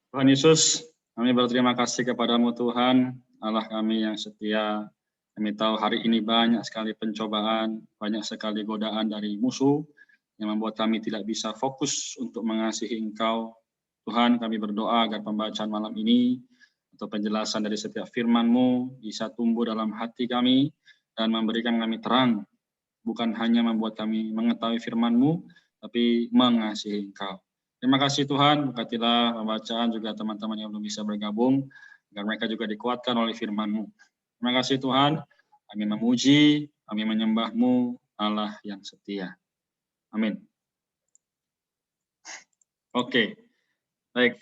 Tuhan Yesus, kami berterima kasih kepadamu Tuhan, Allah kami yang setia. Kami tahu hari ini banyak sekali pencobaan, banyak sekali godaan dari musuh yang membuat kami tidak bisa fokus untuk mengasihi Engkau. Tuhan, kami berdoa agar pembacaan malam ini atau penjelasan dari setiap firman-Mu bisa tumbuh dalam hati kami dan memberikan kami terang, bukan hanya membuat kami mengetahui firman-Mu, tapi mengasihi Engkau. Terima kasih Tuhan, berkatilah pembacaan juga teman-teman yang belum bisa bergabung, agar mereka juga dikuatkan oleh firman-Mu. Terima kasih Tuhan, kami memuji, kami menyembah-Mu, Allah yang setia. Amin. Oke, baik.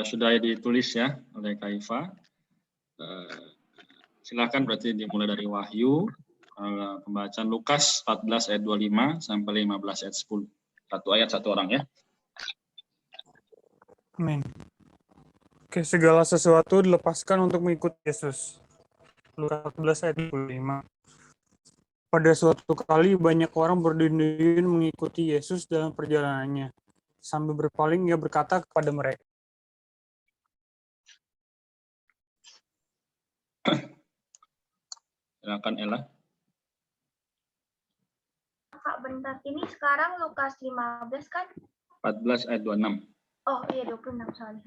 Sudah ditulis ya oleh Kak Iva. Silakan berarti dimulai dari Wahyu, pembacaan Lukas 14 ayat 25 sampai 15 ayat 10. Satu ayat satu orang ya. Amin. Oke, segala sesuatu dilepaskan untuk mengikuti Yesus. Lukas 14 ayat 25. Pada suatu kali banyak orang berduyun-duyun mengikuti Yesus dalam perjalanannya. Sambil berpaling ia berkata kepada mereka, Silakan Ella. Kak, bentar. Ini sekarang Lukas 15 kan? 14 ayat 26. Oh iya, 26, sorry.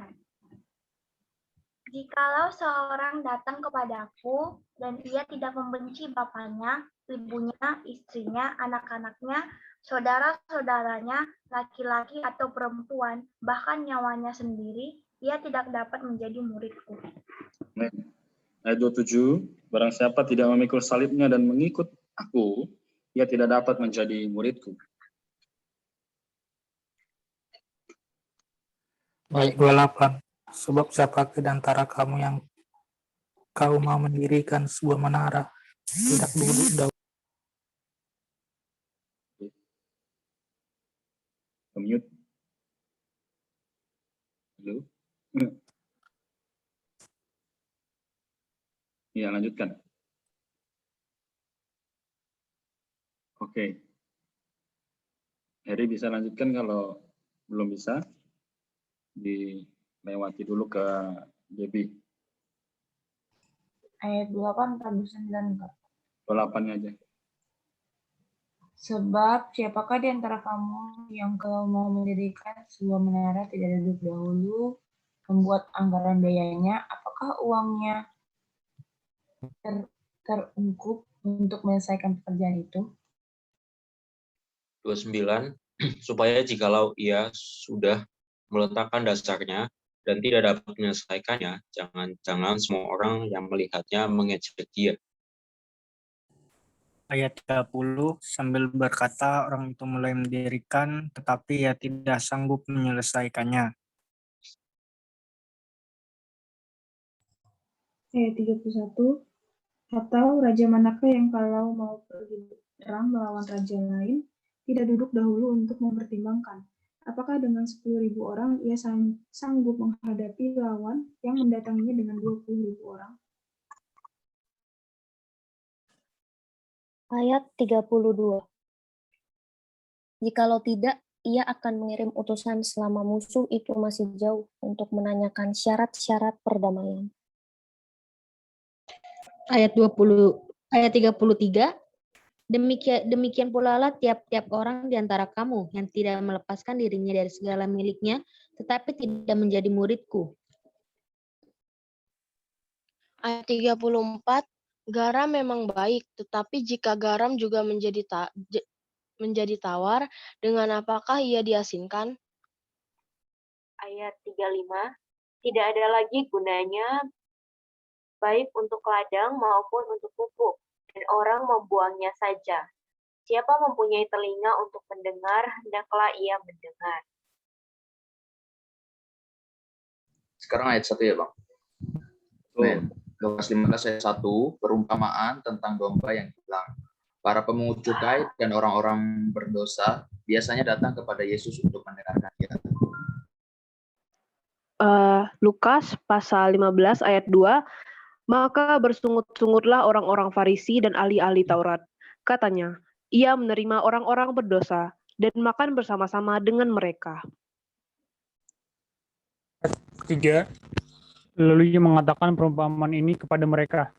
Jikalau seorang datang kepadaku dan ia tidak membenci bapaknya, ibunya, istrinya, anak-anaknya, saudara-saudaranya, laki-laki atau perempuan, bahkan nyawanya sendiri, ia tidak dapat menjadi muridku. Ayat 27, barang siapa tidak memikul salibnya dan mengikut aku, ia tidak dapat menjadi muridku. Baik, 28. Sebab siapakah di antara kamu yang kau mau mendirikan sebuah menara, tidak duduk dahulu Mute. Halo. Ya, lanjutkan. Oke. Heri bisa lanjutkan, kalau belum bisa dilewati dulu ke Debbie. Ayat 8 tambah 9, Kak. 8 aja. Sebab siapakah di antara kamu yang kalau mau mendirikan sebuah menara tidak duduk dahulu membuat anggaran biayanya, apakah uangnya terungkup untuk menyelesaikan pekerjaan itu? 29, supaya jikalau ia sudah meletakkan dasarnya dan tidak dapat menyelesaikannya, jangan-jangan semua orang yang melihatnya mengejek dia. ayat 30, sambil berkata orang itu mulai mendirikan, tetapi ia tidak sanggup menyelesaikannya. Ayat 31, atau raja manakah yang kalau mau pergi perang melawan raja lain, tidak duduk dahulu untuk mempertimbangkan, apakah dengan 10.000 orang ia sanggup menghadapi lawan yang mendatanginya dengan 20.000 orang? Ayat 32. Jikalau tidak, ia akan mengirim utusan selama musuh itu masih jauh untuk menanyakan syarat-syarat perdamaian. Ayat 33. Demikian pula lah tiap-tiap orang di antara kamu yang tidak melepaskan dirinya dari segala miliknya, tetapi tidak menjadi muridku. Ayat 34, garam memang baik, tetapi jika garam juga menjadi tawar, dengan apakah ia diasinkan? Ayat 35, tidak ada lagi gunanya baik untuk ladang maupun untuk pupuk, dan orang membuangnya saja. Siapa mempunyai telinga untuk mendengar, hendaklah ia mendengar. Sekarang ayat 1 ya, Bang. Amin. Lukas 15 ayat 1, perumpamaan tentang domba yang hilang. Para pemungut cukai dan orang-orang berdosa biasanya datang kepada Yesus untuk mendengarkan dia. Lukas pasal 15 ayat 2, maka bersungut-sungutlah orang-orang Farisi dan ahli-ahli Taurat. Katanya, ia menerima orang-orang berdosa dan makan bersama-sama dengan mereka. 3. Lalu ia mengatakan perumpamaan ini kepada mereka.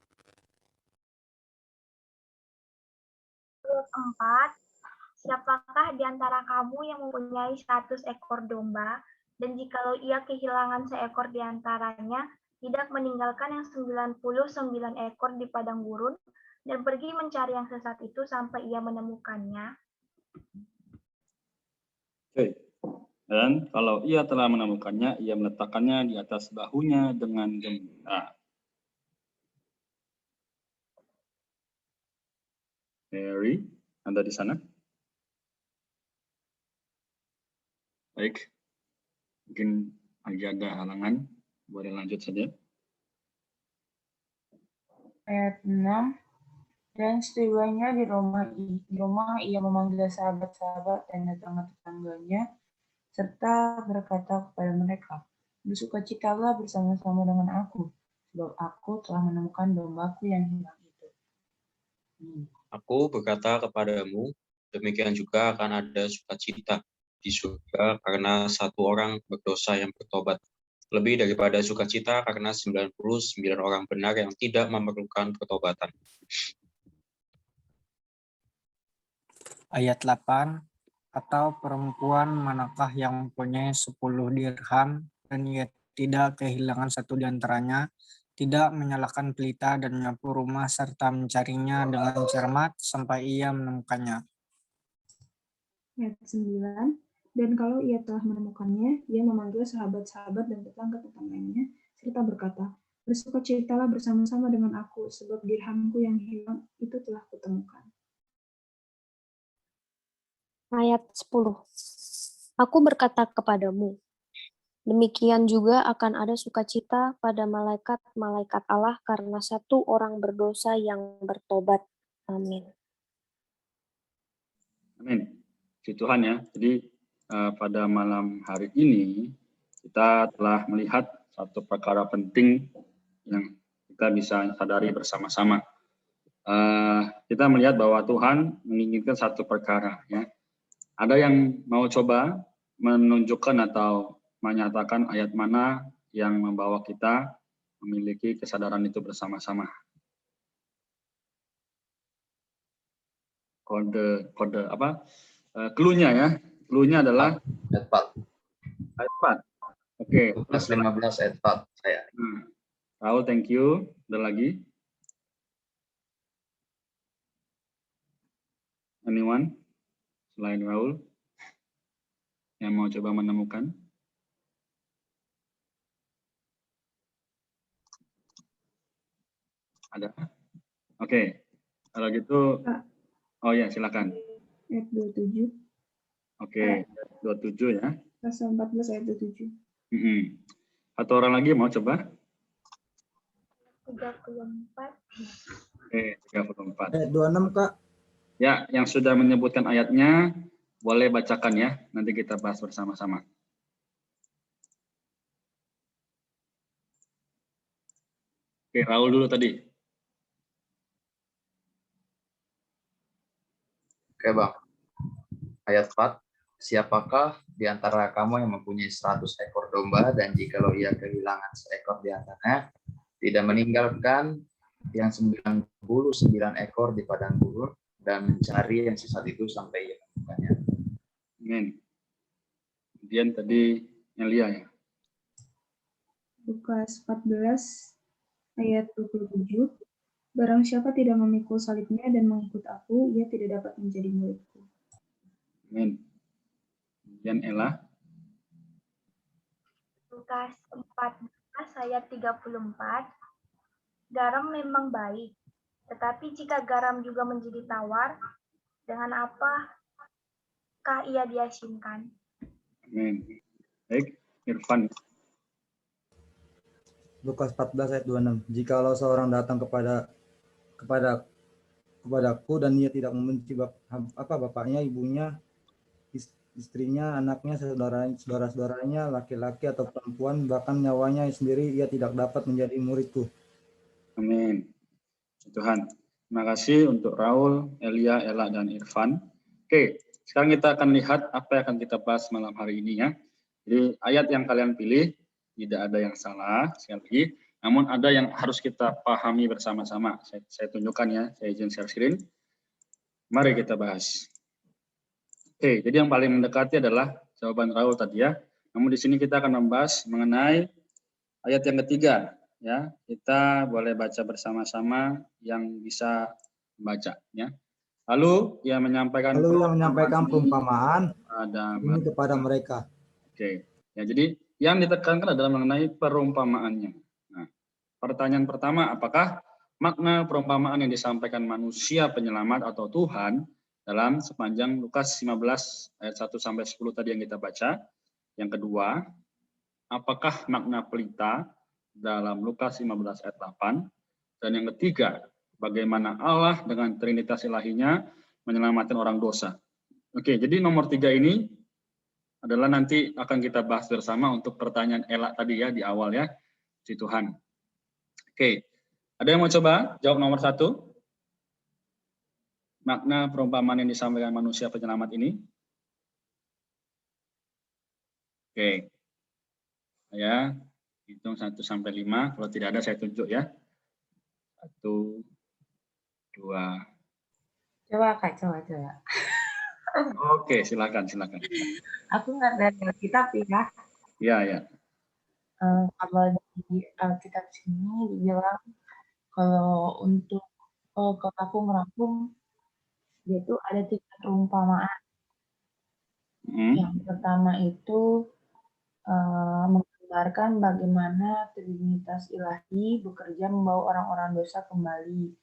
Ayat 4. Siapakah di antara kamu yang mempunyai 100 ekor domba, dan jikalau ia kehilangan seekor di antaranya, tidak meninggalkan yang 99 ekor di padang gurun, dan pergi mencari yang sesat itu sampai ia menemukannya? Oke. Dan kalau ia telah menemukannya, ia meletakkannya di atas bahunya dengan gembira. Mary, Anda di sana? Baik. Mungkin lagi ada halangan. Boleh lanjut saja. Ayat 6. Dan setibanya di rumah ia memanggil sahabat-sahabat dan tetangga-tetangganya, serta berkata kepada mereka, bersukacitalah bersama-sama dengan aku, sebab aku telah menemukan dombaku yang hilang itu. Aku berkata kepadamu, demikian juga akan ada sukacita di surga karena satu orang berdosa yang bertobat, lebih daripada sukacita karena 99 orang benar yang tidak memerlukan pertobatan. Ayat 8. Atau perempuan manakah yang mempunyai 10 dirham dan ia tidak kehilangan satu di antaranya, tidak menyalakan pelita dan menyapu rumah serta mencarinya dengan cermat sampai ia menemukannya. Ayat 9. Dan kalau ia telah menemukannya, ia memanggil sahabat-sahabat dan tetangga-tetangganya, serta berkata, bersukacitalah bersama-sama dengan aku, sebab dirhamku yang hilang itu telah kutemukan. Ayat 10. Aku berkata kepadamu, demikian juga akan ada sukacita pada malaikat-malaikat Allah karena satu orang berdosa yang bertobat. Amin. Amin. Puji Tuhan ya. Jadi pada malam hari ini kita telah melihat satu perkara penting yang kita bisa sadari bersama-sama. Kita melihat bahwa Tuhan menginginkan satu perkara ya. Ada yang mau coba menunjukkan atau menyatakan ayat mana yang membawa kita memiliki kesadaran itu bersama-sama? Kode apa? Clue-nya ya. Clue-nya adalah Ayat 4. ayat 4. Oke. Lukas 15 ayat 4 saya. Raul, thank you. Ada lagi? Anyone? Selain Raul yang mau coba menemukan? Ada? Oke. Kalau gitu, oh ya silakan. Ayat 27. Oke, 27 ya. Pasal 14 ayat 27. Satu orang lagi mau coba? 34. Oke, 34. Ayat 26, Kak. Ya, yang sudah menyebutkan ayatnya, boleh bacakan ya. Nanti kita bahas bersama-sama. Oke, Raul dulu tadi. Oke, Bang. Ayat 4. Siapakah di antara kamu yang mempunyai 100 ekor domba dan jikalau ia kehilangan seekor di antaranya, tidak meninggalkan yang 99 ekor di padang gurun dan mencari yang sesat itu sampai ia menemukannya. Amin. Kemudian tadi Elia ya. Lukas 14 ayat 27. Barang siapa tidak memikul salibnya dan mengikut aku, ia tidak dapat menjadi muridku. Amin. Kemudian Ella. Lukas 14 ayat 34. Garam memang baik, tetapi jika garam juga menjadi tawar, dengan apakah ia diasinkan? Amin. Baik, Irfan. Lukas 14 ayat 26. Jikalau seorang datang kepadaku dan ia tidak membenci bapaknya, ibunya, istrinya, anaknya, saudara-saudaranya, laki-laki atau perempuan, bahkan nyawanya sendiri, ia tidak dapat menjadi muridku. Amin. Tuhan. Terima kasih untuk Raul, Elia, Ella, dan Irfan. Oke, sekarang kita akan lihat apa yang akan kita bahas malam hari ini ya. Jadi ayat yang kalian pilih tidak ada yang salah sekali lagi. Namun ada yang harus kita pahami bersama-sama. Saya tunjukkan ya, saya izin share screen. Mari kita bahas. Oke, jadi yang paling mendekati adalah jawaban Raul tadi ya. Namun di sini kita akan membahas mengenai ayat yang ketiga. Ya, kita boleh baca bersama-sama yang bisa membaca. Ya. Lalu ia menyampaikan perumpamaan ini kepada mereka. Oke, ya jadi yang ditekankan adalah mengenai perumpamaannya. Nah, pertanyaan pertama, apakah makna perumpamaan yang disampaikan manusia penyelamat atau Tuhan dalam sepanjang Lukas 15 ayat 1 sampai 10 tadi yang kita baca? Yang kedua, apakah makna pelita dalam Lukas 15 ayat 8? Dan yang ketiga, bagaimana Allah dengan Trinitas ilahinya menyelamatkan orang dosa. Oke, jadi nomor 3 ini adalah nanti akan kita bahas bersama untuk pertanyaan Ella tadi ya di awal ya, si Tuhan. Oke, ada yang mau coba jawab nomor 1? Makna perumpamaan yang disampaikan manusia penyelamat ini. Oke, saya hitung 1 sampai 5, kalau tidak ada saya tunjuk ya. 1, 2. Coba Kak, coba. Oke, silakan. Aku nggak ada kitab ya. Iya. Kalau di Alkitab sini dibilang kalau untuk kalau aku merangkum dia itu ada 3 perumpamaan. Yang pertama itu menggambarkan bagaimana Trinitas Ilahi bekerja membawa orang-orang dosa kembali,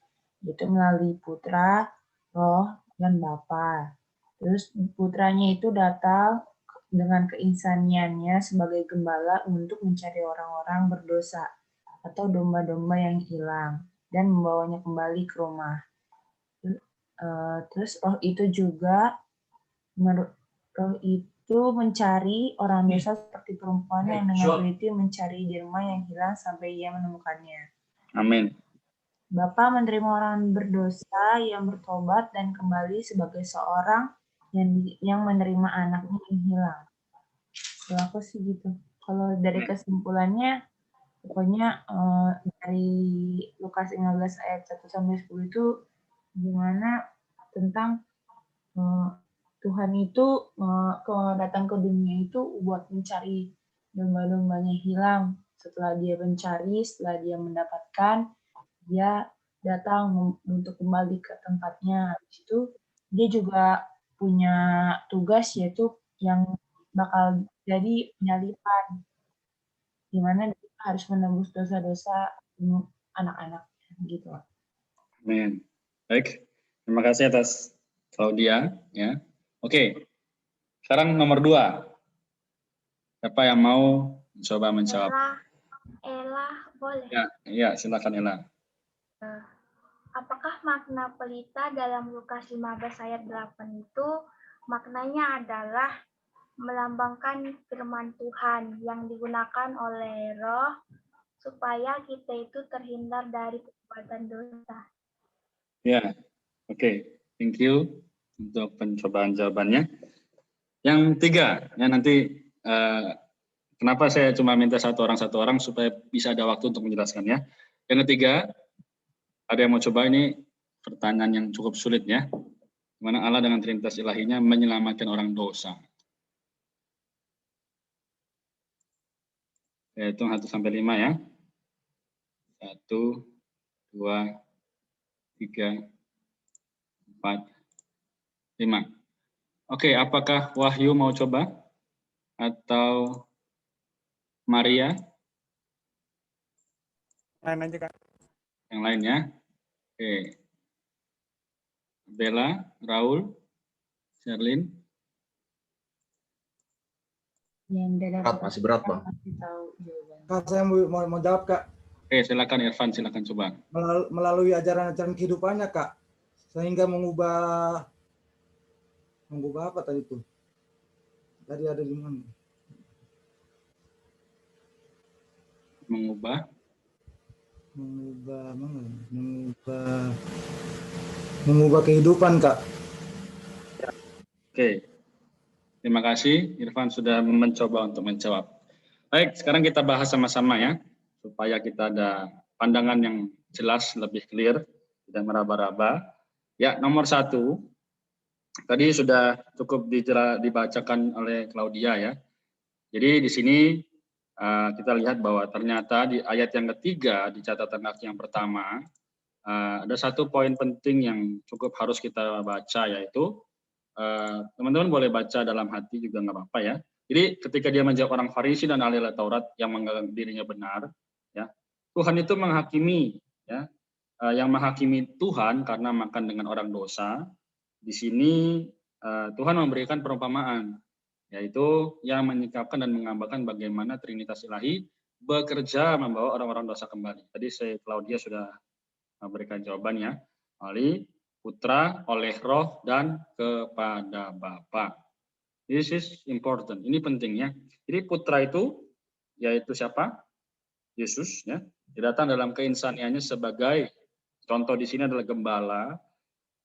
yaitu melalui Putra, Roh, dan Bapa. Terus putranya itu datang dengan keinsaniannya sebagai gembala untuk mencari orang-orang berdosa atau domba-domba yang hilang dan membawanya kembali ke rumah. Terus roh itu juga mencari orang dosa seperti perempuan yang dengan teliti mencari dirma yang hilang sampai ia menemukannya. Amin. Bapa menerima orang berdosa yang bertobat dan kembali sebagai seorang yang menerima anaknya yang hilang. Kalau aku sih gitu. Kalau dari kesimpulannya, pokoknya dari Lukas 15 ayat 1 sampai 10 itu gimana tentang Tuhan itu datang ke dunia itu buat mencari domba-dombanya hilang. Setelah dia mencari, setelah dia mendapatkan, dia datang untuk kembali ke tempatnya. Habis itu dia juga punya tugas yaitu yang bakal jadi penyalipan, di mana dia harus menembus dosa-dosa anak-anaknya gitu. Amin. Baik, terima kasih atas Claudia ya. Oke. Sekarang nomor 2. Siapa yang mau mencoba menjawab? Ella, boleh. Ya, silakan Ella. Apakah makna pelita dalam Lukas 15 ayat 8 itu maknanya adalah melambangkan firman Tuhan yang digunakan oleh Roh supaya kita itu terhindar dari perbuatan dosa? Ya, oke. Thank you untuk pencobaan jawabannya. Yang 3, ya nanti kenapa saya cuma minta satu orang supaya bisa ada waktu untuk menjelaskannya. Yang 3, ada yang mau coba? Ini pertanyaan yang cukup sulit ya. Di mana Allah dengan Trinitas ilahinya menyelamatkan orang dosa. Saya hitung 1 sampai 5 ya. 1, 2, 3, 4, 5. Oke, apakah Wahyu mau coba? Atau Maria? Lain aja, Kak. Yang lainnya? Oke. Bella, Raul, Sherlyn. Masih berat, Bang. Kak, saya mau jawab, Kak. Oke, silakan Irfan, silakan coba. Melalui ajaran-ajaran kehidupannya, Kak, sehingga mengubah apa tadi itu? Tadi ada di mana? Mengubah kehidupan, Kak. Oke. Terima kasih Irfan sudah mencoba untuk menjawab. Baik, sekarang kita bahas sama-sama ya, supaya kita ada pandangan yang jelas, lebih clear, tidak meraba-raba. Ya, nomor 1, tadi sudah cukup dibacakan oleh Claudia ya. Jadi di sini kita lihat bahwa ternyata di ayat yang ketiga di catatan kaki yang pertama ada satu poin penting yang cukup harus kita baca, yaitu teman-teman boleh baca dalam hati juga nggak apa-apa ya. Jadi ketika dia menjawab orang Farisi dan ahli Taurat yang menganggap dirinya benar, ya Tuhan itu menghakimi, ya yang menghakimi Tuhan karena makan dengan orang dosa. Di sini Tuhan memberikan perumpamaan, yaitu yang menyikapkan dan menggambarkan bagaimana Trinitas Ilahi bekerja membawa orang-orang dosa kembali. Tadi Claudia sudah memberikan jawabannya, oleh Putra, oleh Roh, dan kepada Bapa. This is important. Ini penting ya. Jadi Putra itu yaitu siapa? Yesus ya. Dia datang dalam keinsaniannya sebagai contoh di sini adalah gembala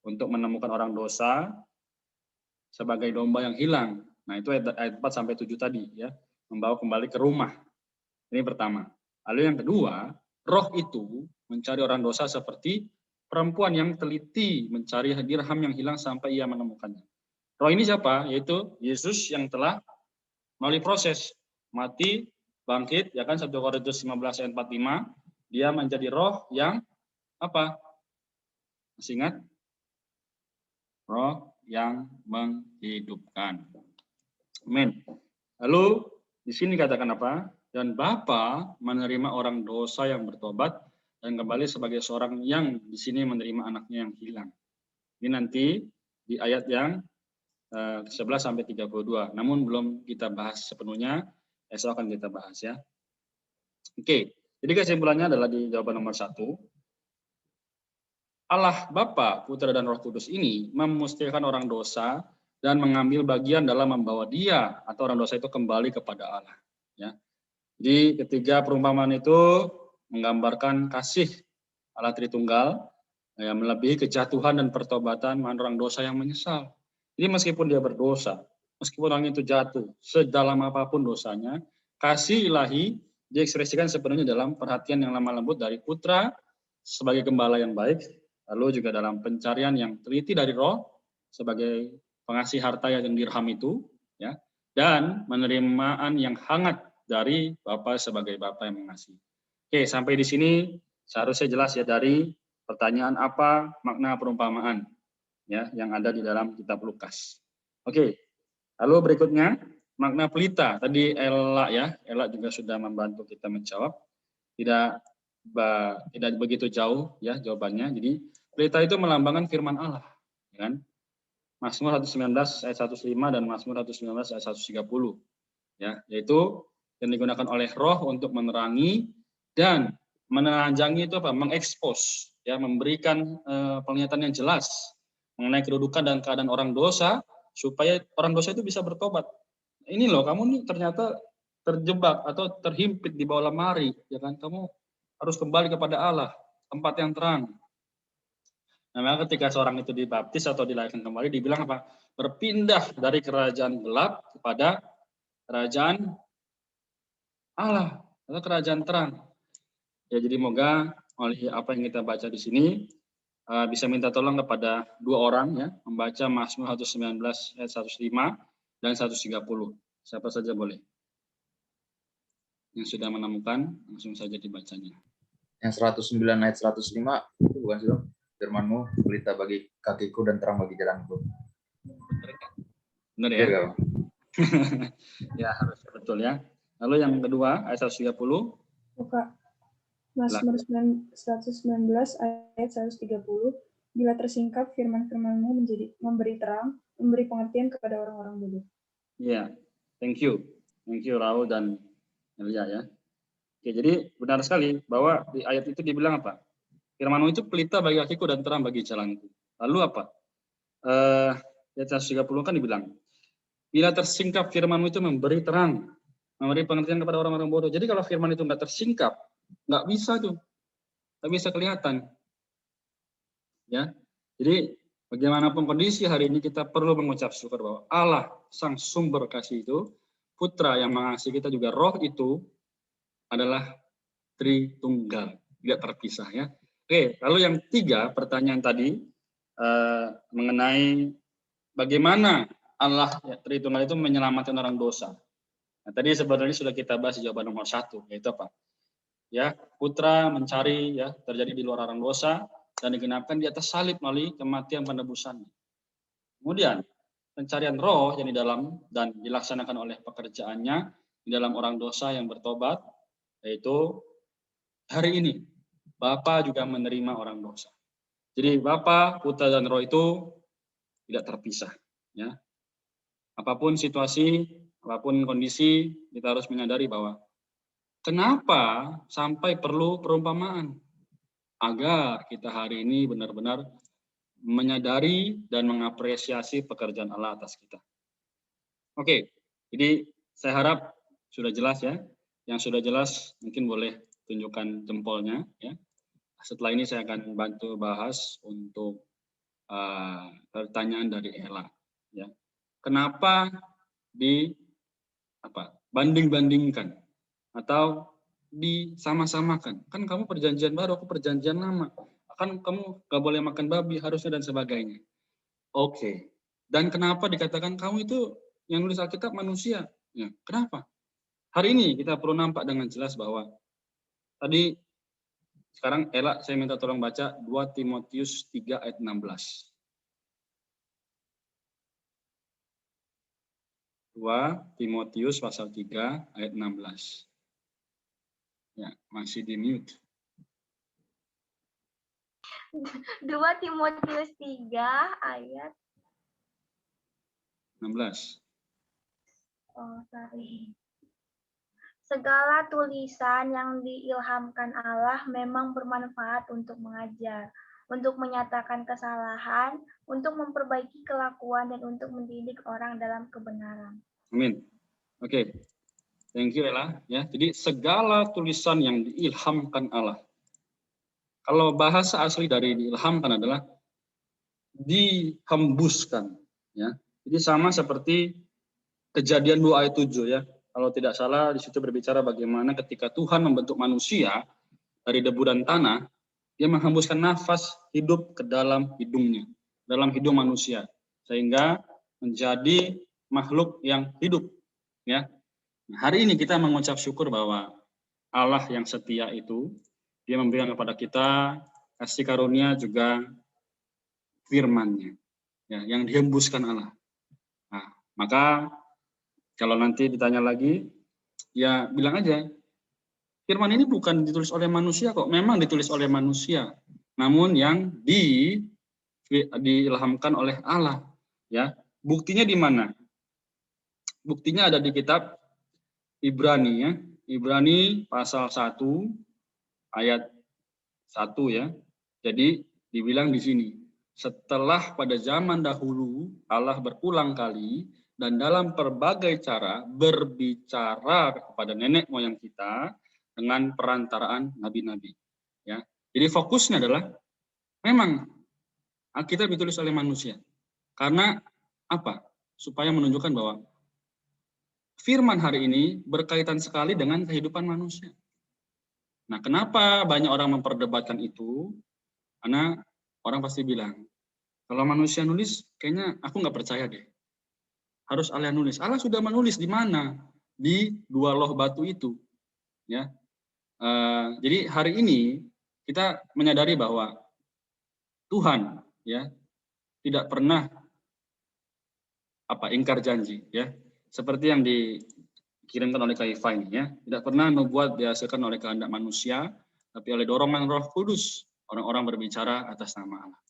untuk menemukan orang dosa sebagai domba yang hilang. Nah, itu ayat 4 sampai 7 tadi ya, membawa kembali ke rumah. Ini pertama. Lalu yang kedua, Roh itu mencari orang dosa seperti perempuan yang teliti mencari dirham yang hilang sampai ia menemukannya. Roh ini siapa? Yaitu Yesus yang telah melalui proses mati, bangkit, ya kan 1 Korintus 15 ayat 45, dia menjadi roh yang apa? Masih ingat? Roh yang menghidupkan. Amin. Lalu di sini katakan apa? Dan Bapa menerima orang dosa yang bertobat dan kembali sebagai seorang yang di sini menerima anaknya yang hilang. Ini nanti di ayat yang 11 sampai 32. Namun belum kita bahas sepenuhnya, esok akan kita bahas ya. Oke, jadi kesimpulannya adalah di jawaban nomor 1. Allah Bapa, Putra dan Roh Kudus ini memusnahkan orang dosa dan mengambil bagian dalam membawa dia atau orang dosa itu kembali kepada Allah. Ya. Jadi ketiga perumpamaan itu menggambarkan kasih Allah Tritunggal yang melebihi kejatuhan dan pertobatan orang dosa yang menyesal. Jadi meskipun dia berdosa, meskipun orang itu jatuh, sedalam apapun dosanya, kasih ilahi diekspresikan sepenuhnya dalam perhatian yang lemah lembut dari Putra sebagai gembala yang baik, lalu juga dalam pencarian yang teliti dari Roh sebagai pengasih harta yang dirham itu, ya, dan penerimaan yang hangat dari Bapa sebagai Bapa yang mengasihi. Oke, sampai di sini seharusnya jelas ya dari pertanyaan apa makna perumpamaan ya yang ada di dalam kitab Lukas. Oke. Lalu berikutnya makna pelita. Tadi Ella ya, Ella juga sudah membantu kita menjawab. Tidak begitu jauh ya jawabannya. Jadi pelita itu melambangkan firman Allah, ya kan? Mazmur 119 ayat 105 dan Mazmur 119 ayat 130. Ya, yaitu yang digunakan oleh Roh untuk menerangi dan meneranjangi itu apa? Mengekspos, ya, memberikan penglihatan yang jelas mengenai kedudukan dan keadaan orang dosa supaya orang dosa itu bisa bertobat. Ini loh, kamu nih ternyata terjebak atau terhimpit di bawah lemari, ya kan? Kamu harus kembali kepada Allah, tempat yang terang. Nah, maka ketika seorang itu dibaptis atau dilahirkan kembali, dibilang apa? Berpindah dari kerajaan gelap kepada kerajaan Allah atau kerajaan terang. Ya, jadi moga oleh apa yang kita baca di sini bisa minta tolong kepada dua orang ya, membaca Mazmur 119 ayat 105 dan 130. Siapa saja boleh. Yang sudah menemukan langsung saja dibacanya. Yang 109 ayat 105 itu bukan sih, Bang? Firman-Mu pelita bagi kakiku dan terang bagi jalanku. Benar ya? Ya, harus betul ya. Lalu yang kedua ayat 130. Buka Mazmur 119 ayat 130. Bila tersingkap firman-firman-Mu memberi terang, memberi pengertian kepada orang-orang bodoh. Ya, thank you. Thank you Raul dan Elia ya. Oke, jadi benar sekali bahwa di ayat itu dibilang apa? Firman-Mu itu pelita bagi kakiku dan terang bagi jalanku. Lalu apa? Ayat 130 kan dibilang, bila tersingkap firman-Mu itu memberi terang, memberi pengertian kepada orang-orang bodoh. Jadi kalau firman itu nggak tersingkap, nggak bisa tuh, nggak bisa kelihatan. Ya, jadi bagaimanapun kondisi hari ini kita perlu mengucap syukur bahwa Allah sang sumber kasih itu Putra yang mengasihi kita, juga Roh itu adalah Tritunggal, tidak terpisah ya. Oke, lalu yang 3 pertanyaan tadi mengenai bagaimana Allah ya, Tritunggal itu menyelamatkan orang dosa. Nah, tadi sebenarnya sudah kita bahas jawaban nomor 1, yaitu apa? Ya, Putra mencari ya terjadi di luar orang dosa dan digenapkan di atas salib melalui kematian penebusannya. Kemudian pencarian Roh yang di dalam dan dilaksanakan oleh pekerjaannya di dalam orang dosa yang bertobat, yaitu hari ini Bapa juga menerima orang dosa. Jadi Bapa, Putra dan Roh itu tidak terpisah ya. Apapun situasi, apapun kondisi, kita harus menyadari bahwa kenapa sampai perlu perumpamaan? Agar kita hari ini benar-benar menyadari dan mengapresiasi pekerjaan Allah atas kita. Oke, jadi saya harap sudah jelas ya. Yang sudah jelas mungkin boleh tunjukkan jempolnya ya. Setelah ini saya akan bantu bahas untuk pertanyaan dari Ella ya. Kenapa banding-bandingkan atau disama-samakan? Kan kamu perjanjian baru, aku perjanjian lama. Kan kamu gak boleh makan babi harusnya dan sebagainya. Oke. Dan kenapa dikatakan kamu itu yang nulis Alkitab manusia? Ya, kenapa? Hari ini kita perlu nampak dengan jelas bahwa tadi sekarang Ella saya minta tolong baca 2 Timotius 3 ayat 16. 2 Timotius pasal 3 ayat 16. Ya, masih di mute. 2 Timotius 3 ayat 16. Segala tulisan yang diilhamkan Allah memang bermanfaat untuk mengajar, untuk menyatakan kesalahan, untuk memperbaiki kelakuan, dan untuk mendidik orang dalam kebenaran. Amin. Oke. Thank you Ella ya. Jadi segala tulisan yang diilhamkan Allah. Kalau bahasa asli dari diilhamkan adalah dihembuskan ya. Jadi sama seperti Kejadian 2 ayat 7 ya. Kalau tidak salah di situ berbicara bagaimana ketika Tuhan membentuk manusia dari debu dan tanah, dia menghembuskan nafas hidup ke dalam hidungnya, dalam hidung manusia, sehingga menjadi makhluk yang hidup ya. Nah, hari ini kita mengucap syukur bahwa Allah yang setia itu dia memberikan kepada kita kasih karunia juga firman-Nya ya, yang dihembuskan Allah. Nah, maka kalau nanti ditanya lagi, ya bilang aja, firman ini bukan ditulis oleh manusia kok. Memang ditulis oleh manusia, namun yang diilhamkan oleh Allah. Ya, buktinya di mana? Buktinya ada di kitab Ibrani ya. Ibrani pasal 1 ayat 1 ya. Jadi dibilang di sini, setelah pada zaman dahulu Allah berulang kali dan dalam berbagai cara berbicara kepada nenek moyang kita dengan perantaraan nabi-nabi. Ya, jadi fokusnya adalah memang Alkitab ditulis oleh manusia. Karena apa? Supaya menunjukkan bahwa firman hari ini berkaitan sekali dengan kehidupan manusia. Nah, kenapa banyak orang memperdebatkan itu? Karena orang pasti bilang, kalau manusia nulis, kayaknya aku nggak percaya deh. Harus Allah nulis. Allah sudah menulis di mana? Di 2 loh batu itu. Ya. Jadi hari ini kita menyadari bahwa Tuhan ya tidak pernah ingkar janji ya. Seperti yang dikirimkan oleh Kaifa ini ya. Tidak pernah membuat dihasilkan oleh kehendak manusia, tapi oleh dorongan Roh Kudus orang-orang berbicara atas nama Allah.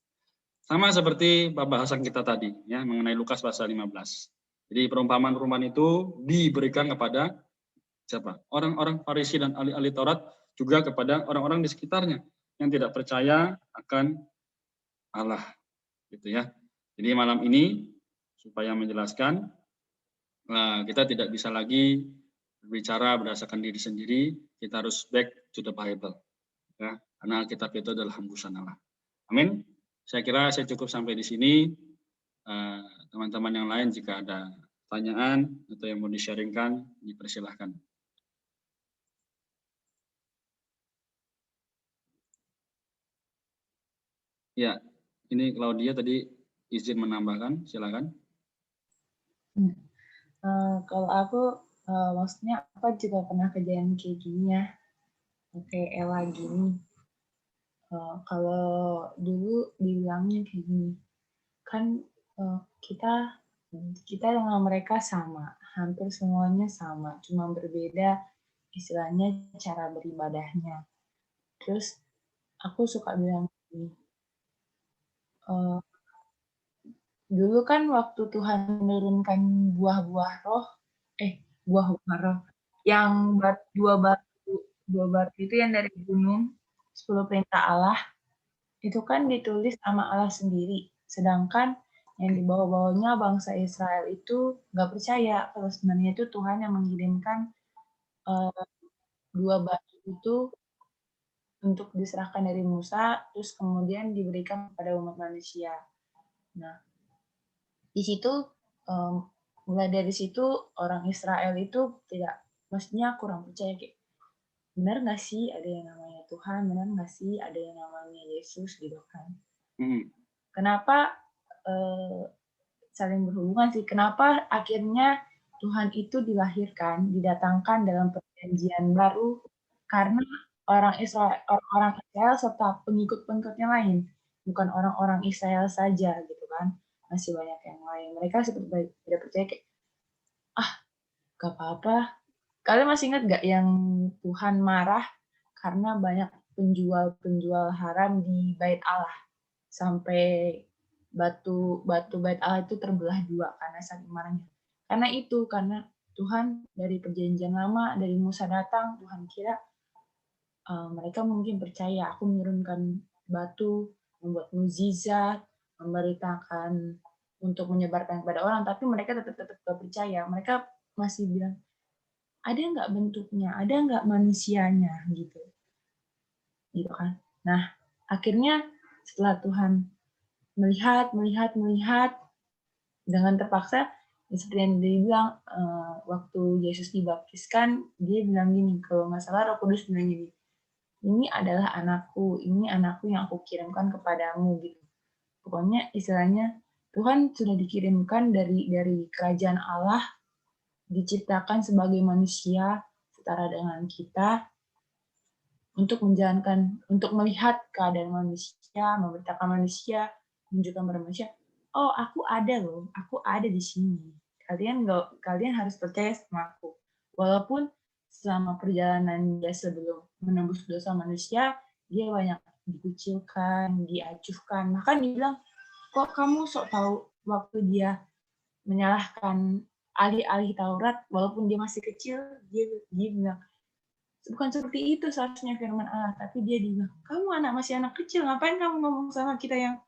Sama seperti pembahasan kita tadi ya mengenai Lukas pasal 15. Jadi perumpamaan-perumpamaan itu diberikan kepada siapa? Orang-orang Farisi dan ahli-ahli Taurat, juga kepada orang-orang di sekitarnya yang tidak percaya akan Allah, gitu ya. Jadi malam ini supaya menjelaskan, kita tidak bisa lagi berbicara berdasarkan diri sendiri, kita harus back to the Bible, ya. Karena Alkitab itu adalah hembusan Allah. Amin. Saya kira saya cukup sampai di sini. Teman-teman yang lain jika ada pertanyaan atau yang mau di-sharingkan, dipersilahkan. Ya, ini Claudia tadi izin menambahkan, silakan. Kalau aku, maksudnya apa juga pernah kejadian kayak gini ya, kayak Ella gini. Kalau dulu dibilangnya kayak gini, kan kita dengan mereka sama, hampir semuanya sama, cuma berbeda istilahnya cara beribadahnya. Terus aku suka bilang gini, dulu kan waktu Tuhan menurunkan buah-buah roh, buah-buah roh, yang dua batu itu yang dari gunung, 10 perintah Allah, itu kan ditulis sama Allah sendiri. Sedangkan yang di bawah-bawahnya bangsa Israel itu nggak percaya kalau sebenarnya itu Tuhan yang mengirimkan dua batu itu untuk diserahkan dari Musa, terus kemudian diberikan kepada umat manusia. Nah, di situ mulai dari situ orang Israel itu tidak, maksudnya kurang percaya, kayak benar nggak sih ada yang namanya Tuhan, benar nggak sih ada yang namanya Yesus gitu kan. Kenapa saling berhubungan sih, kenapa akhirnya Tuhan itu dilahirkan, didatangkan dalam perjanjian baru, karena orang Israel serta pengikut-pengikutnya lain, bukan orang-orang Israel saja gitu kan, masih banyak yang lain. Mereka seperti tidak percaya, kayak gak apa-apa. Kalian masih ingat gak yang Tuhan marah karena banyak penjual haram di Bait Allah, sampai batu Bait Allah itu terbelah dua karena saking marahnya. Karena Tuhan dari perjanjian lama, dari Musa datang, Tuhan kira mereka mungkin percaya aku menurunkan batu, membuat mukjizat, memberitakan untuk menyebarkan kepada orang, tapi mereka tetap gak percaya. Mereka masih bilang, ada nggak bentuknya, ada nggak manusianya gitu kan. Nah, akhirnya setelah Tuhan melihat dengan terpaksa, seperti yang dia bilang, waktu Yesus dibaptiskan, dia bilang gini, kalau nggak salah Roh Kudus bilang gini, ini adalah anakku yang aku kirimkan kepadamu gitu. Pokoknya istilahnya Tuhan sudah dikirimkan dari kerajaan Allah, diciptakan sebagai manusia setara dengan kita, untuk melihat keadaan manusia, memberitakan manusia, menunjukkan kepada manusia, oh aku ada loh, aku ada di sini. Kalian harus percaya sama aku. Walaupun selama perjalanan dia sebelum menembus dosa manusia, dia banyak dikucilkan, diacuhkan. Bahkan dia bilang, kok kamu sok tahu waktu dia menyalahkan ahli-ahli Taurat, walaupun dia masih kecil, dia bilang, bukan seperti itu seharusnya firman Allah, tapi dia bilang, kamu masih anak kecil, ngapain kamu ngomong sama kita yang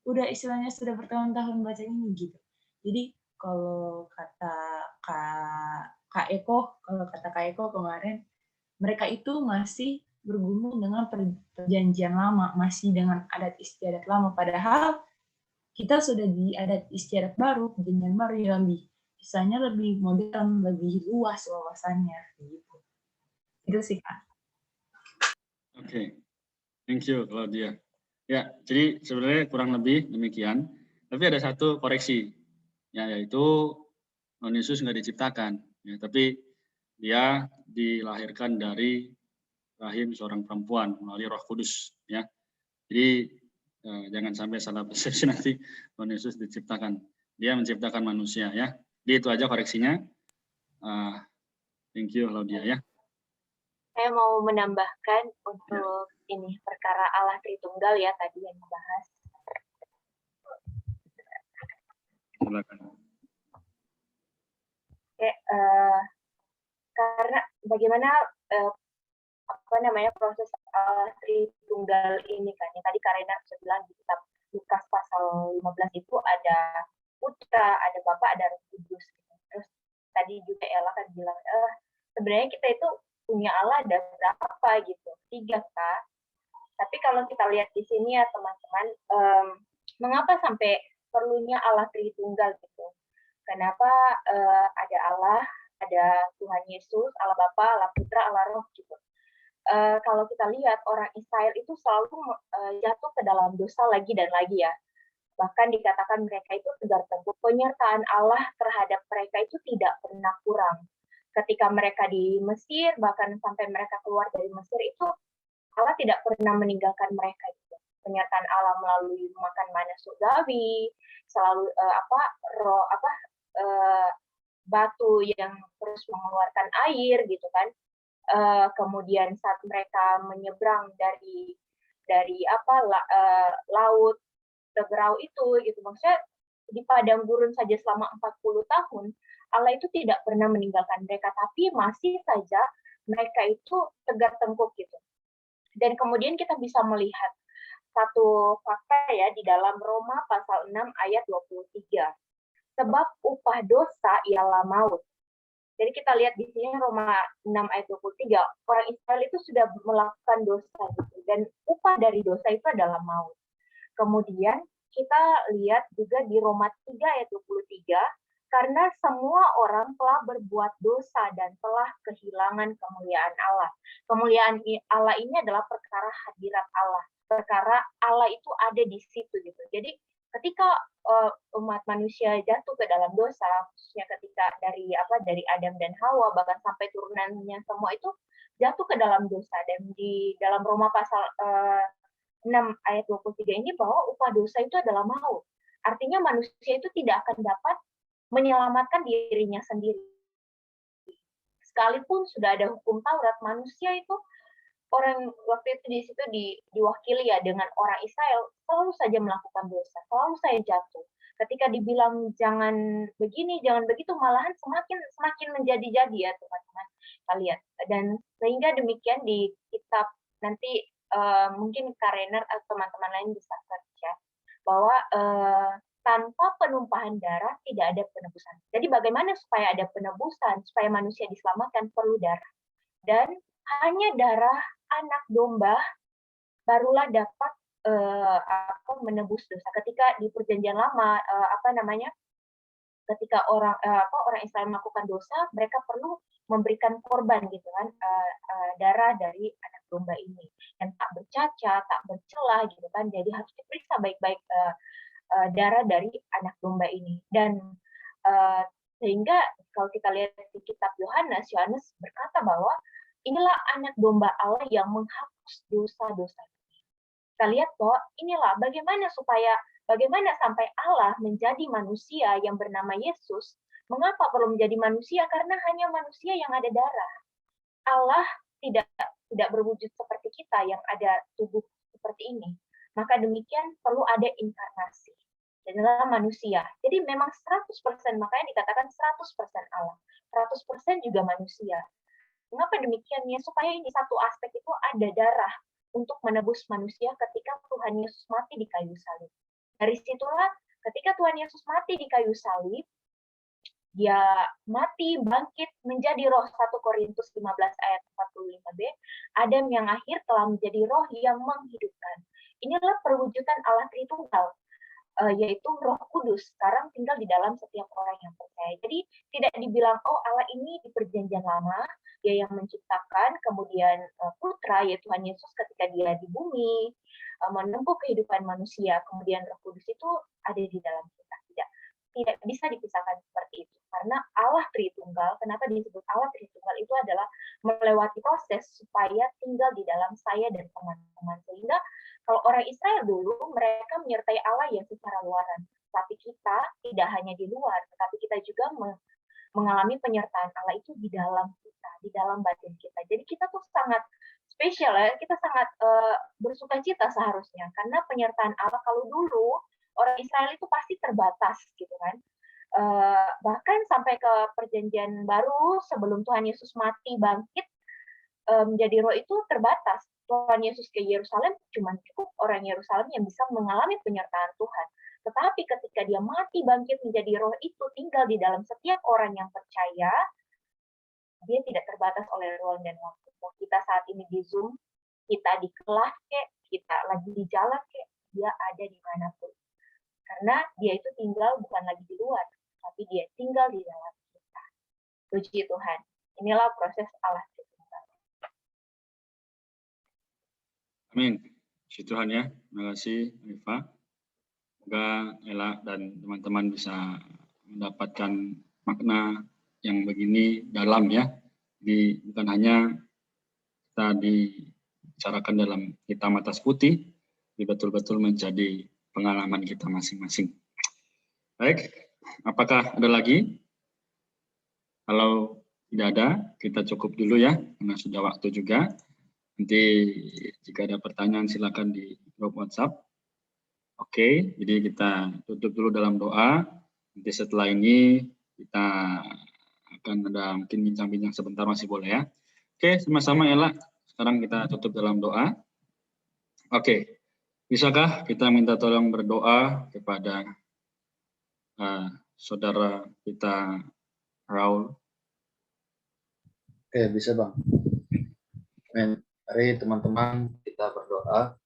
udah istilahnya sudah bertahun-tahun baca ini gitu. Jadi kalau kata Kak Eko kemarin, mereka itu masih bergumul dengan perjanjian lama, masih dengan adat istiadat lama, padahal kita sudah di adat istiadat baru, perjanjian baru yang lebih modern, lebih luas wawasannya gitu. Itu sih Kak. Oke. Thank you Claudia. Ya, jadi sebenarnya kurang lebih demikian. Tapi ada satu koreksi, yaitu Tuhan Yesus nggak diciptakan, tapi dia dilahirkan dari rahim seorang perempuan melalui Roh Kudus. Ya, jadi jangan sampai salah persepsi nanti Tuhan Yesus diciptakan. Dia menciptakan manusia. Ya, jadi itu aja koreksinya. Thank you Claudia ya. Saya mau menambahkan untuk ini perkara Allah Tritunggal ya tadi yang dibahas. Silakan. Oke, karena bagaimana proses Allah Tritunggal ini kan, yang tadi Karina sudah bilang di kitab Lukas pasal 15 itu ada Putra, ada Bapa, ada Roh Kudus. Terus tadi juga Ella kan bilang, sebenarnya kita itu punya Allah ada berapa gitu, 3 Kak. Tapi kalau kita lihat di sini ya teman-teman, mengapa sampai perlunya Allah Tritunggal gitu? Kenapa ada Allah, ada Tuhan Yesus, Allah Bapa, Allah Putra, Allah Roh gitu. Kalau kita lihat orang Israel itu selalu jatuh ke dalam dosa lagi dan lagi ya. Bahkan dikatakan mereka itu tegar tengkuk. Penyertaan Allah terhadap mereka itu tidak pernah kurang. Ketika mereka di Mesir, bahkan sampai mereka keluar dari Mesir itu, Allah tidak pernah meninggalkan mereka. Gitu. Penyertaan Allah melalui makan mana surgawi, selalu batu yang terus mengeluarkan air gitu kan. Kemudian saat mereka menyeberang dari laut Teberau itu gitu, maksudnya di padang gurun saja selama 40 tahun Allah itu tidak pernah meninggalkan mereka, tapi masih saja mereka itu tegar tengkuk gitu. Dan kemudian kita bisa melihat satu fakta ya di dalam Roma pasal 6 ayat 23. Sebab upah dosa ialah maut. Jadi kita lihat di sini Roma 6 ayat 23, orang Israel itu sudah melakukan dosa gitu, dan upah dari dosa itu adalah maut. Kemudian kita lihat juga di Roma 3 ayat 23, karena semua orang telah berbuat dosa dan telah kehilangan kemuliaan Allah. Kemuliaan Allah ini adalah perkara hadirat Allah. Perkara Allah itu ada di situ gitu. Jadi ketika umat manusia jatuh ke dalam dosa, khususnya ketika dari Adam dan Hawa bahkan sampai turunannya semua itu jatuh ke dalam dosa, dan di dalam Roma pasal 6 ayat 23 ini bahwa upah dosa itu adalah maut. Artinya manusia itu tidak akan dapat menyelamatkan dirinya sendiri. Sekalipun sudah ada hukum Taurat, manusia itu orang waktu itu di situ diwakili ya dengan orang Israel, selalu saja melakukan dosa, selalu saja jatuh. Ketika dibilang jangan begini, jangan begitu, malahan semakin menjadi-jadi ya teman-teman. Kita lihat. Dan sehingga demikian di kitab nanti mungkin Kak Renner atau teman-teman lain bisa search ya, bahwa tanpa penumpahan darah tidak ada penebusan. Jadi bagaimana supaya ada penebusan, supaya manusia diselamatkan, perlu darah. Dan hanya darah anak domba barulah dapat menebus dosa. Ketika di Perjanjian Lama ketika orang Israel melakukan dosa, mereka perlu memberikan korban gitu kan, darah dari anak domba ini, dan tak bercacat, tak bercelah gitu kan. Jadi harus diperiksa baik-baik darah dari anak domba ini. Dan sehingga kalau kita lihat di kitab Yohanes berkata bahwa inilah anak domba Allah yang menghapus dosa-dosa. Kita lihat bahwa inilah bagaimana sampai Allah menjadi manusia yang bernama Yesus. Mengapa perlu menjadi manusia? Karena hanya manusia yang ada darah. Allah tidak berwujud seperti kita yang ada tubuh seperti ini. Maka demikian perlu ada inkarnasi. Dan adalah manusia. Jadi memang 100%, makanya dikatakan 100% Allah. 100% juga manusia. Mengapa demikian ya? Supaya di satu aspek itu ada darah untuk menebus manusia ketika Tuhan Yesus mati di kayu salib. Dari situlah ketika Tuhan Yesus mati di kayu salib, dia mati, bangkit, menjadi roh. 1 Korintus 15 ayat 45b, Adam yang akhir telah menjadi roh yang menghidupkan. Inilah perwujudan Allah Tritunggal, yaitu Roh Kudus sekarang tinggal di dalam setiap orang yang percaya. Jadi tidak dibilang, oh Allah ini di Perjanjian Lama, dia yang menciptakan, kemudian Putra, yaitu Tuhan Yesus ketika dia di bumi, menempuh kehidupan manusia, kemudian Roh Kudus itu ada di dalam kita. Tidak bisa dipisahkan seperti itu. Karena Allah Tritunggal, kenapa disebut Allah Tritunggal, itu adalah melewati proses supaya tinggal di dalam saya dan teman-teman. Sehingga kalau orang Israel dulu, mereka menyertai Allah yang secara luaran. Tapi kita tidak hanya di luar, tetapi kita juga mengalami penyertaan Allah itu di dalam kita, di dalam batin kita. Jadi kita tuh sangat spesial ya, kita sangat bersuka cita seharusnya. Karena penyertaan Allah kalau dulu, orang Israel itu pasti terbatas gitu kan. Bahkan sampai ke Perjanjian Baru sebelum Tuhan Yesus mati bangkit menjadi roh itu terbatas. Tuhan Yesus ke Yerusalem cuma cukup orang Yerusalem yang bisa mengalami penyertaan Tuhan. Tetapi ketika dia mati bangkit menjadi roh itu tinggal di dalam setiap orang yang percaya, dia tidak terbatas oleh ruang dan waktu. Kita saat ini di Zoom, kita di kelas kita lagi di jalan dia ada dimanapun. Karena dia itu tinggal bukan lagi di luar, tapi tetapi Dia tinggal di dalam kita. Puji Tuhan. Inilah proses Allah Tritunggal. Amin. Puji Tuhan ya. Terima kasih Rifa. Semoga Ella dan teman-teman bisa mendapatkan makna yang begini dalam ya. Jadi bukan hanya kita dibicarakan dalam hitam atas putih, tapi betul-betul menjadi pengalaman kita masing-masing. Baik, apakah ada lagi? Kalau tidak ada, kita cukup dulu ya, karena sudah waktu juga. Nanti jika ada pertanyaan silakan di grup WhatsApp. Oke, jadi kita tutup dulu dalam doa. Nanti setelah ini kita akan ada mungkin bincang-bincang sebentar, masih boleh ya. Oke, sama-sama Ella. Sekarang kita tutup dalam doa. Oke, bisakah kita minta tolong berdoa kepada saudara kita Raul? Oke, bisa Bang. Mari teman-teman kita berdoa.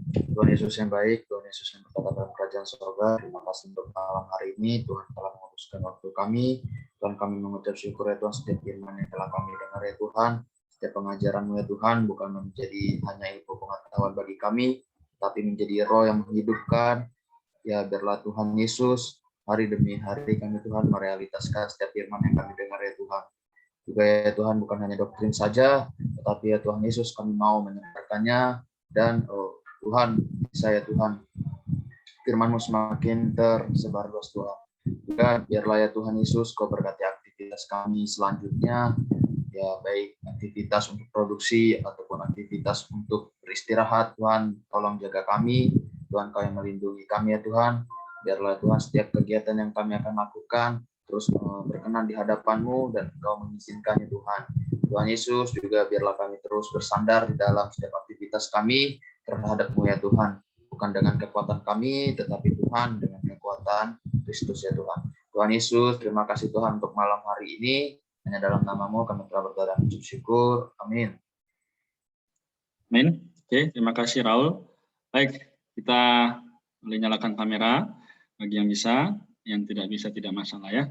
Tuhan Yesus yang baik, Tuhan Yesus yang berkata dalam kerajaan surga, terima kasih untuk malam hari ini, Tuhan telah menguduskan waktu kami, Tuhan kami mengucap syukur ya Tuhan, setiap firman yang telah kami dengar ya Tuhan, setiap pengajaran-Mu ya Tuhan, bukan menjadi hanya ilmu pengetahuan bagi kami, tapi menjadi roh yang menghidupkan, ya biarlah Tuhan Yesus, hari demi hari kami Tuhan merealitaskan setiap firman yang kami dengar ya Tuhan. Juga ya Tuhan, bukan hanya doktrin saja, tetapi ya Tuhan Yesus kami mau menyebarkannya, dan Tuhan, saya Tuhan, firman-Mu semakin tersebar luas Tuhan. Juga biarlah ya Tuhan Yesus, Kau berkati aktivitas kami selanjutnya, ya baik aktivitas untuk produksi ataupun aktivitas untuk beristirahat Tuhan, tolong jaga kami, Tuhan Kau yang melindungi kami ya Tuhan. Biarlah Tuhan setiap kegiatan yang kami akan lakukan terus berkenan di hadapan-Mu dan Kau mengizinkannya Tuhan. Tuhan Yesus juga biarlah kami terus bersandar di dalam setiap aktivitas kami terhadap-Mu ya Tuhan. Bukan dengan kekuatan kami, tetapi Tuhan dengan kekuatan Kristus ya Tuhan. Tuhan Yesus, terima kasih Tuhan untuk malam hari ini. Hanya dalam nama-Mu kami telah berdoa dan mengucap syukur. Amin. Amin. Oke, terima kasih Raul. Baik, kita boleh nyalakan kamera bagi yang bisa, yang tidak bisa tidak masalah ya.